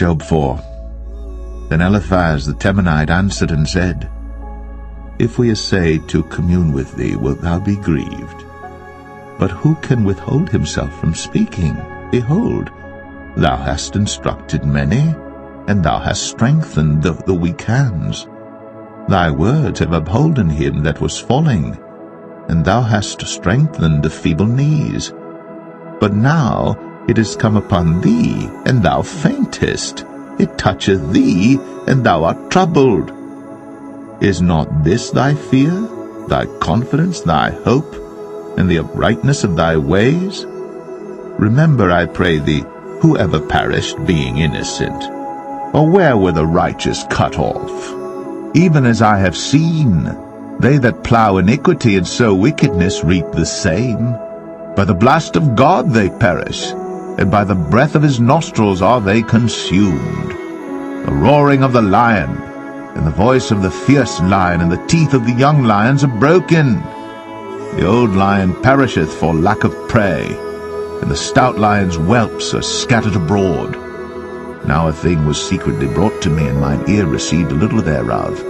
Job 4. Then Eliphaz the Temanite answered and said, If we essay to commune with thee, wilt thou be grieved? But who can withhold himself from speaking? Behold, thou hast instructed many, and thou hast strengthened the weak hands. Thy words have upholden him that was falling, and thou hast strengthened the feeble knees. But now it is come upon thee, and thou faintest. It toucheth thee, and thou art troubled. Is not this thy fear, thy confidence, thy hope, and the uprightness of thy ways? Remember, I pray thee, whoever perished being innocent, or where were the righteous cut off? Even as I have seen, they that plough iniquity and sow wickedness reap the same. By the blast of God they perish, and by the breath of his nostrils are they consumed. The roaring of the lion, and the voice of the fierce lion, and the teeth of the young lions are broken. The old lion perisheth for lack of prey, and the stout lion's whelps are scattered abroad. Now a thing was secretly brought to me, and mine ear received a little thereof,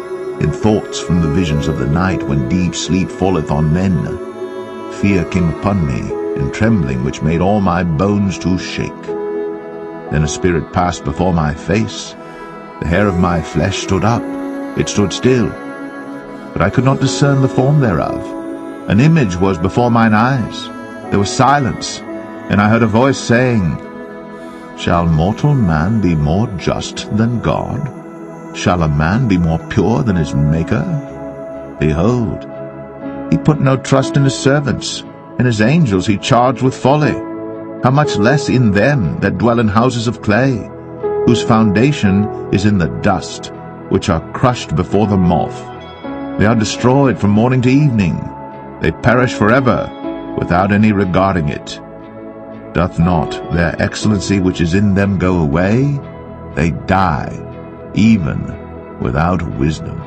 in thoughts from the visions of the night, when deep sleep falleth on men. Fear came upon me, and trembling, which made all my bones to shake. Then a spirit passed before my face. The hair of my flesh stood up, it stood still, but I could not discern the form thereof. An image was before mine eyes. There was silence, and I heard a voice saying, Shall mortal man be more just than God? Shall a man be more pure than his Maker? Behold, he put no trust in his servants, and his angels he charged with folly. How much less in them that dwell in houses of clay, whose foundation is in the dust, which are crushed before the moth. They are destroyed from morning to evening. They perish forever, without any regarding it. Doth not their excellency which is in them go away? They die, even without wisdom.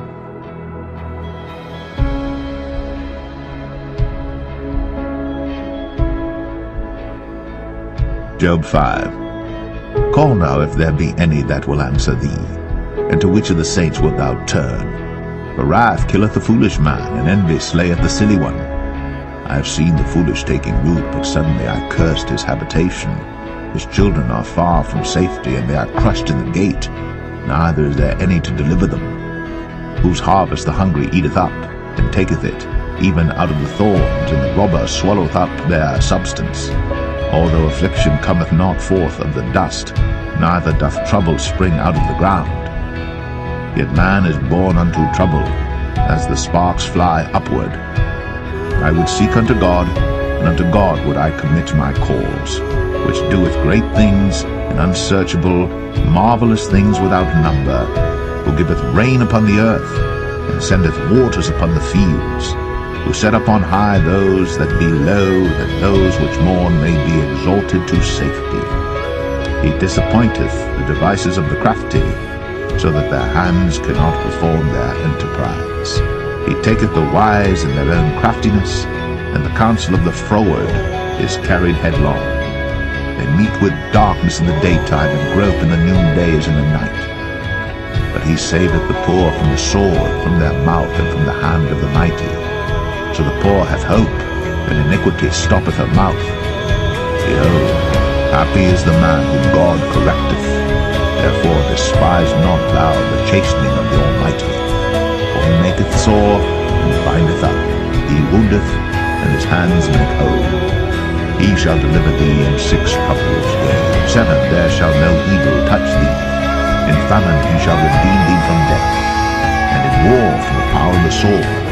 Job 5. Call now if there be any that will answer thee, and to which of the saints wilt thou turn? For wrath killeth the foolish man, and envy slayeth the silly one. I have seen the foolish taking root, but suddenly I cursed his habitation. His children are far from safety, and they are crushed in the gate. Neither is there any to deliver them. Whose harvest the hungry eateth up, and taketh it, even out of the thorns, and the robber swalloweth up their substance. Although affliction cometh not forth of the dust, neither doth trouble spring out of the ground. Yet man is born unto trouble, as the sparks fly upward. I would seek unto God, and unto God would I commit my cause, which doeth great things, and unsearchable, marvelous things without number, who giveth rain upon the earth, and sendeth waters upon the fields, who set up on high those that be low, that those which mourn may be exalted to safety. He disappointeth the devices of the crafty, so that their hands cannot perform their enterprise. He taketh the wise in their own craftiness, and the counsel of the froward is carried headlong. They meet with darkness in the daytime, and grope in the noonday as in the night. But he saveth the poor from the sword, from their mouth, and from the hand of the mighty. So the poor hath hope, and iniquity stoppeth her mouth. Behold, happy is the man whom God correcteth. Therefore despise not thou the chastening of the Almighty. For he maketh sore, and bindeth up. He woundeth, and his hands make whole. He shall deliver thee in 6 troubles, yea, 7 there shall no evil touch thee. In famine he shall redeem thee from death, and in war from the power of the sword.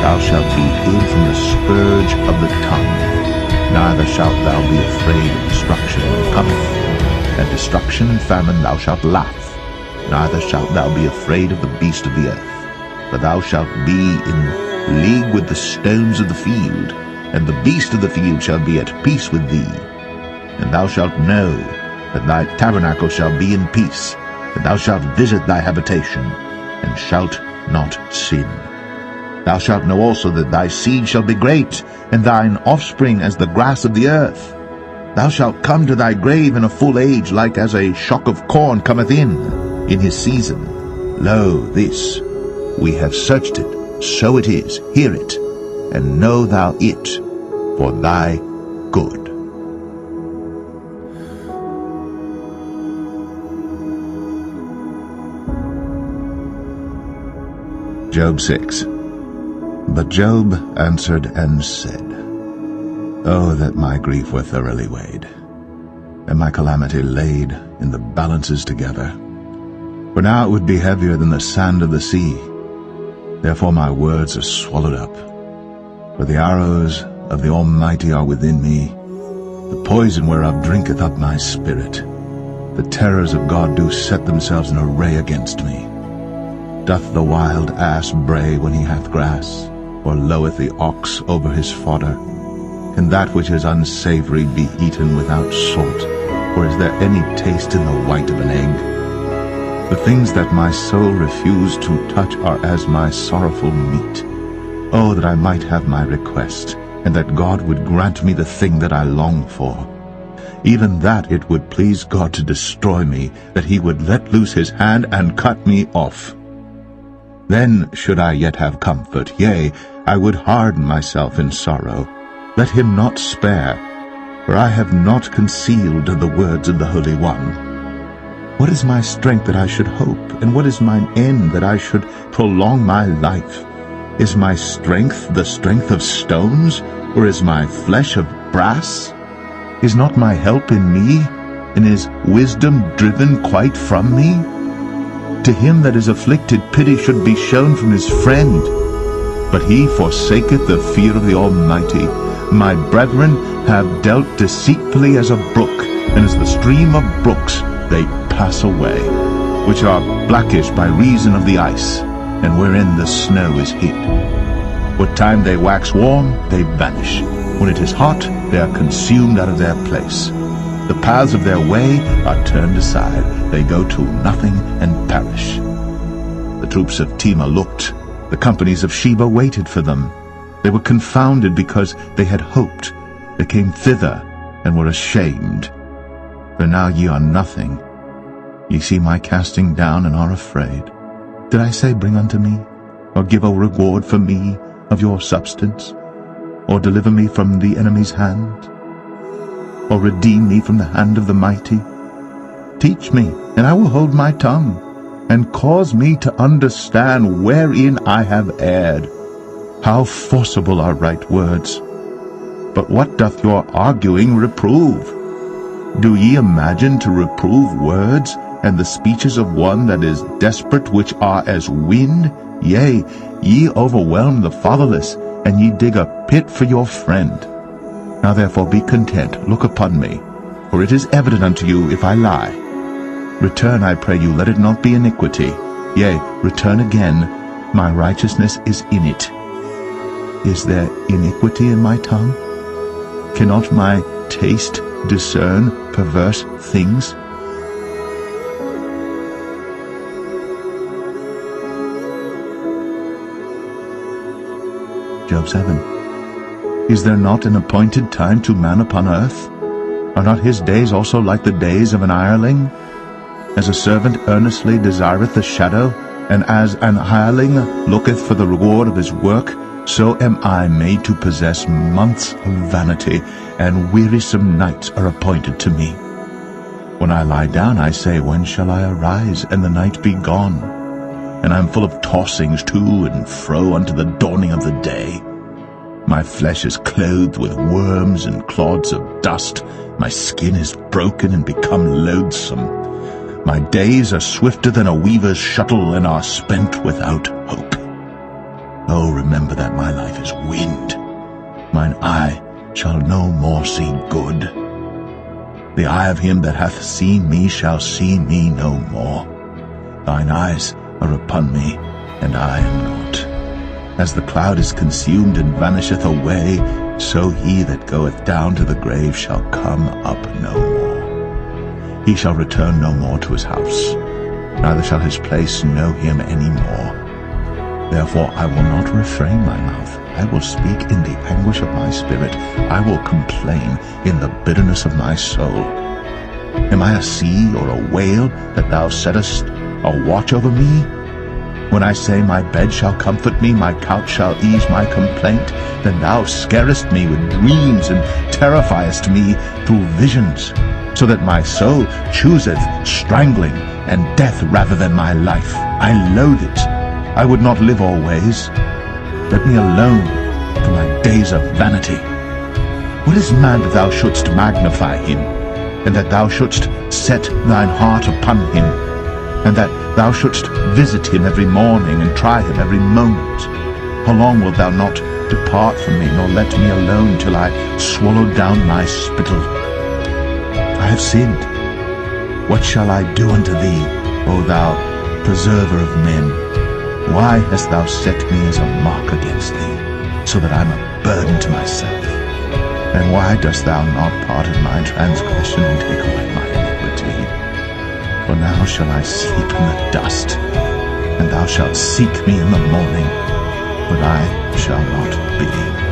Thou shalt be hid from the scourge of the tongue, neither shalt thou be afraid of destruction when it cometh. At destruction and famine thou shalt laugh, neither shalt thou be afraid of the beast of the earth. For thou shalt be in league with the stones of the field, and the beast of the field shall be at peace with thee. And thou shalt know that thy tabernacle shall be in peace, and thou shalt visit thy habitation, and shalt not sin. Thou shalt know also that thy seed shall be great, and thine offspring as the grass of the earth. Thou shalt come to thy grave in a full age, like as a shock of corn cometh in his season. Lo, this, we have searched it, so it is, hear it, and know thou it for thy good. Job 6. But Job answered and said, Oh, that my grief were thoroughly weighed, and my calamity laid in the balances together. For now it would be heavier than the sand of the sea. Therefore my words are swallowed up. For the arrows of the Almighty are within me, the poison whereof drinketh up my spirit. The terrors of God do set themselves in array against me. Doth the wild ass bray when he hath grass, or loweth the ox over his fodder? Can that which is unsavory be eaten without salt, or is there any taste in the white of an egg? The things that my soul refused to touch are as my sorrowful meat. Oh, that I might have my request, and that God would grant me the thing that I long for. Even that it would please God to destroy me, that he would let loose his hand and cut me off. Then should I yet have comfort, yea, I would harden myself in sorrow. Let him not spare, for I have not concealed the words of the Holy One. What is my strength that I should hope, and what is mine end that I should prolong my life? Is my strength the strength of stones, or is my flesh of brass? Is not my help in me, and is wisdom driven quite from me? To him that is afflicted pity should be shown from his friend, but he forsaketh the fear of the Almighty. My brethren have dealt deceitfully as a brook, and as the stream of brooks they pass away, which are blackish by reason of the ice, and wherein the snow is hid. What time they wax warm, they vanish. When it is hot, they are consumed out of their place. The paths of their way are turned aside. They go to nothing and perish. The troops of Tema looked. The companies of Sheba waited for them. They were confounded because they had hoped. They came thither and were ashamed. For now ye are nothing. Ye see my casting down and are afraid. Did I say, Bring unto me, or give a reward for me of your substance, or deliver me from the enemy's hand, or redeem me from the hand of the mighty? Teach me, and I will hold my tongue, and cause me to understand wherein I have erred. How forcible are right words! But what doth your arguing reprove? Do ye imagine to reprove words, and the speeches of one that is desperate, which are as wind? Yea, ye overwhelm the fatherless, and ye dig a pit for your friend. Now therefore be content, look upon me, for it is evident unto you if I lie. Return, I pray you, let it not be iniquity. Yea, return again, my righteousness is in it. Is there iniquity in my tongue? Cannot my taste discern perverse things? Job 7. Is there not an appointed time to man upon earth? Are not his days also like the days of an hireling? As a servant earnestly desireth the shadow, and as an hireling looketh for the reward of his work, so am I made to possess months of vanity, and wearisome nights are appointed to me. When I lie down, I say, When shall I arise, and the night be gone? And I am full of tossings to and fro unto the dawning of the day. My flesh is clothed with worms and clods of dust. My skin is broken and become loathsome. My days are swifter than a weaver's shuttle, and are spent without hope. Oh, remember that my life is wind. Mine eye shall no more see good. The eye of him that hath seen me shall see me no more. Thine eyes are upon me, and I am not. As the cloud is consumed and vanisheth away, so he that goeth down to the grave shall come up no more. He shall return no more to his house, neither shall his place know him any more. Therefore I will not refrain my mouth. I will speak in the anguish of my spirit. I will complain in the bitterness of my soul. Am I a sea or a whale that thou settest a watch over me? When I say my bed shall comfort me, my couch shall ease my complaint, then thou scarest me with dreams and terrifiest me through visions, so that my soul chooseth strangling and death rather than my life. I loathe it. I would not live always. Let me alone for my days of vanity. What is man that thou shouldst magnify him, and that thou shouldst set thine heart upon him, and that thou shouldst visit him every morning, and try him every moment? How long wilt thou not depart from me, nor let me alone till I swallow down my spittle? I have sinned. What shall I do unto thee, O thou preserver of men? Why hast thou set me as a mark against thee, so that I am a burden to myself? And why dost thou not pardon my transgression and take away my iniquity? For now shall I sleep in the dust, and thou shalt seek me in the morning, but I shall not be.